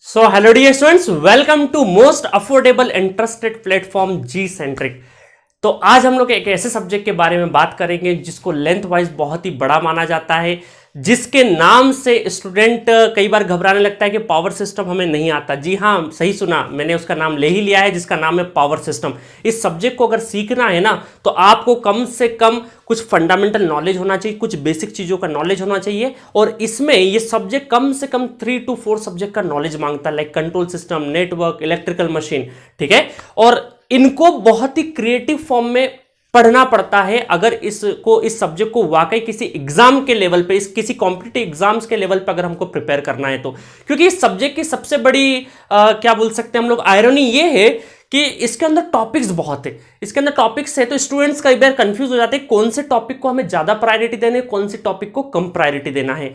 So hello dear students, welcome to most affordable and trusted platform G-Centric। तो आज हम लोग एक ऐसे सब्जेक्ट के बारे में बात करेंगे जिसको लेंथ वाइज बहुत ही बड़ा माना जाता है, जिसके नाम से स्टूडेंट कई बार घबराने लगता है कि पावर सिस्टम हमें नहीं आता। जी हाँ, सही सुना, मैंने उसका नाम ले ही लिया है जिसका नाम है पावर सिस्टम। इस सब्जेक्ट को अगर सीखना है ना तो आपको कम से कम कुछ फंडामेंटल नॉलेज होना चाहिए, कुछ बेसिक चीज़ों का नॉलेज होना चाहिए। और इसमें ये सब्जेक्ट कम से कम 3 to 4 सब्जेक्ट का नॉलेज मांगता है, like control system, network, electrical machine, ठीक है। और इनको बहुत ही क्रिएटिव फॉर्म में पढ़ना पड़ता है अगर इस सब्जेक्ट को वाकई किसी एग्जाम के लेवल पे, किसी कॉम्पिटिटिव एग्जाम्स के लेवल पे अगर हमको प्रिपेयर करना है तो। क्योंकि इस सब्जेक्ट की सबसे बड़ी क्या बोल सकते हैं हम लोग, आयरनी ये है कि इसके अंदर टॉपिक्स बहुत है। इसके अंदर टॉपिक्स है तो स्टूडेंट्स कई बार कंफ्यूज हो जाते हैं कौन से टॉपिक को हमें ज्यादा प्रायोरिटी देना है, कौन से टॉपिक को कम प्रायोरिटी देना है।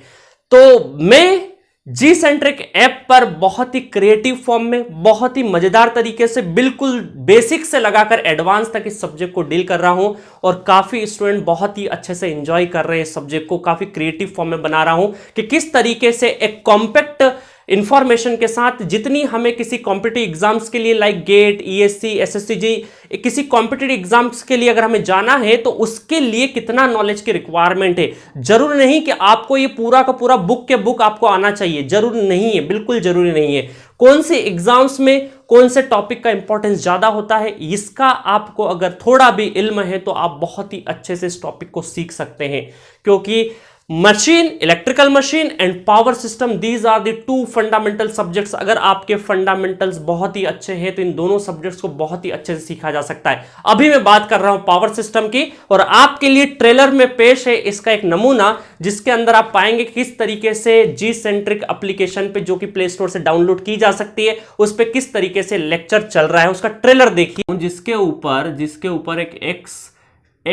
तो मैं जी सेंट्रिक ऐप पर बहुत ही क्रिएटिव फॉर्म में, बहुत ही मजेदार तरीके से, बिल्कुल बेसिक से लगाकर एडवांस तक इस सब्जेक्ट को डील कर रहा हूं। और काफी स्टूडेंट बहुत ही अच्छे से एंजॉय कर रहे हैं इस सब्जेक्ट को। काफी क्रिएटिव फॉर्म में बना रहा हूं कि किस तरीके से एक कॉम्पैक्ट इंफॉर्मेशन के साथ, जितनी हमें किसी कॉम्पिटिटिव एग्जाम्स के लिए लाइक गेट, ईएससी, एसएससी, किसी कॉम्पिटिटिव एग्जाम्स के लिए अगर हमें जाना है तो उसके लिए कितना नॉलेज की रिक्वायरमेंट है। जरूर नहीं कि आपको ये पूरा का पूरा बुक के बुक आपको आना चाहिए, जरूर नहीं है, बिल्कुल जरूरी नहीं है। कौन से एग्जाम्स में कौन से टॉपिक का इंपॉर्टेंस ज्यादा होता है, इसका आपको अगर थोड़ा भी इल्म है तो आप बहुत ही अच्छे से इस टॉपिक को सीख सकते हैं। क्योंकि machine, electrical machine and power system, these are the 2 fundamental subjects. अगर आपके फंडामेंटल्स बहुत ही अच्छे हैं तो इन दोनों सब्जेक्ट्स को बहुत ही अच्छे से सीखा जा सकता है। अभी मैं बात कर रहा हूं पावर सिस्टम की, और आपके लिए ट्रेलर में पेश है इसका एक नमूना, जिसके अंदर आप पाएंगे किस तरीके से जी सेंट्रिक एप्लीकेशन पे, जो कि प्ले स्टोर से डाउनलोड की जा सकती है, उस पर किस तरीके से लेक्चर चल रहा है, उसका ट्रेलर देखिए। जिसके ऊपर एक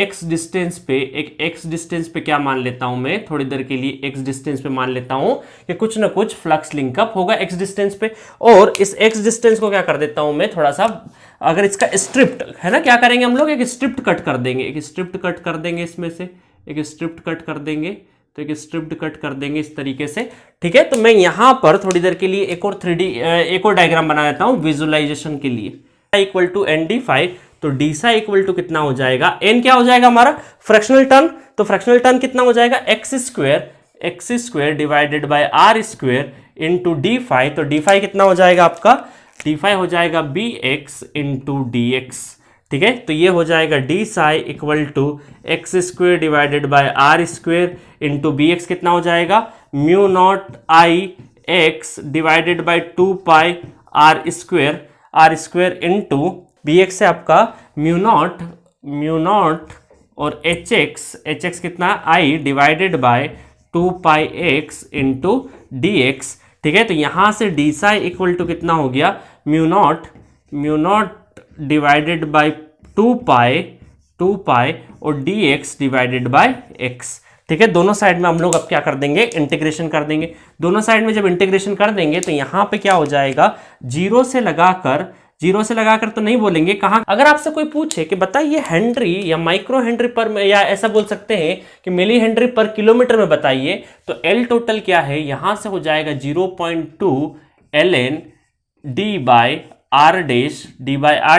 एक्स डिस्टेंस पे क्या मान लेता हूं मैं, थोड़ी देर के लिए एक्स डिस्टेंस पे मान लेता हूं कि कुछ ना कुछ फ्लक्स लिंकअप होगा एक्स डिस्टेंस पे। और इस एक्स डिस्टेंस को क्या कर देता हूं मैं, थोड़ा सा अगर इसका स्ट्रिप्ट है ना, क्या करेंगे हम लोग, एक स्ट्रिप्ट कट कर देंगे, इसमें से एक स्ट्रिप्ट कट कर देंगे, तो एक स्ट्रिप्ट कट कर देंगे इस तरीके से, ठीक है। तो मैं यहां पर थोड़ी देर के लिए एक और डायग्राम बना देता हूं विजुअलाइजेशन के लिए। Equal to n d five, तो डी साई इक्वल टू कितना हो जाएगा, एन क्या हो जाएगा हमारा, फ्रैक्शनल टर्म। तो फ्रैक्शनल टर्म कितना हो जाएगा, x square divided by r square into d five. तो डी फाइव कितना हो जाएगा आपका, डी फाइव हो जाएगा b x into D x, ठीक है। तो ये हो जाएगा d psi equal to x square divided by r square into B X कितना हो जाएगा, mu naught I X divided by 2 pi R square into B X है आपका म्यू नॉट और एच एक्स कितना, I divided by 2 pi X into D x, ठीक है। तो यहां से डी साई इक्वल टू कितना हो गया, म्यू नॉट डिवाइडेड बाय 2 पाई और D x divided bye x, ठीक है। दोनों साइड में हम लोग अब क्या कर देंगे, इंटीग्रेशन कर देंगे। दोनों साइड में जब इंटीग्रेशन कर देंगे तो यहां पे क्या हो जाएगा, जीरो से लगाकर तो नहीं बोलेंगे, कहां, अगर आपसे कोई पूछे कि बताइए हेनरी या माइक्रो हेनरी पर, या ऐसा बोल सकते हैं कि मिली हेनरी पर किलोमीटर में बताइए, तो एल टोटल क्या है, यहां से हो जाएगा 0.2 ln d by r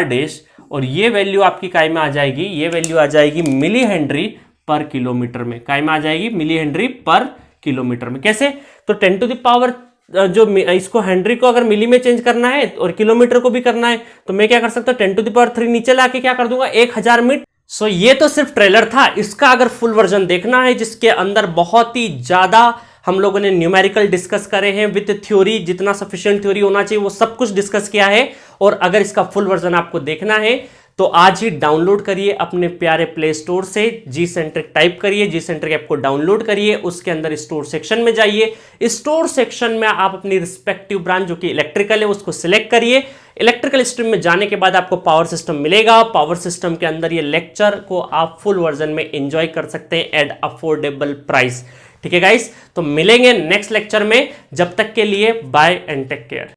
dash, और ये वैल्यू आपकी काय में आ जाएगी, ये वैल्यू आ जाएगी मिली हेनरी पर किलोमीटर में, काय में आ जाएगी मिली हेनरी पर किलोमीटर में। कैसे, तो 10 टू द पावर, जो इसको हेनरी को अगर मिली में चेंज करना है और किलोमीटर को भी करना है, तो मैं क्या कर सकता हूं, 10 टू द पावर 3 नीचे लाके क्या कर दूंगा, 1000 मीटर। सो ये तो सिर्फ ट्रेलर था। इसका अगर फुल वर्जन देखना है, जिसके अंदर बहुत ही ज्यादा हम लोगों ने न्यूमेरिकल डिस्कस करे हैं विद थ्योरी, जितना सफिशिएंट थ्योरी होना चाहिए वो सब कुछ डिस्कस किया है। और अगर इसका फुल वर्जन आपको देखना है तो आज ही डाउनलोड करिए अपने प्यारे प्ले स्टोर से, जी सेंट्रिक टाइप करिए, जी सेंट्रिक ऐप को डाउनलोड करिए, उसके अंदर स्टोर सेक्शन में जाइए। स्टोर सेक्शन में आप अपनी रिस्पेक्टिव ब्रांच जो कि इलेक्ट्रिकल है उसको सिलेक्ट करिए। इलेक्ट्रिकल स्ट्रीम में जाने के बाद आपको पावर सिस्टम मिलेगा। पावर सिस्टम के अंदर ये लेक्चर को आप फुल वर्जन में एंजॉय कर सकते हैं एट अफोर्डेबल प्राइस, ठीक है गाइस। तो मिलेंगे नेक्स्ट लेक्चर में, जब तक के लिए बाय एंड टेक केयर।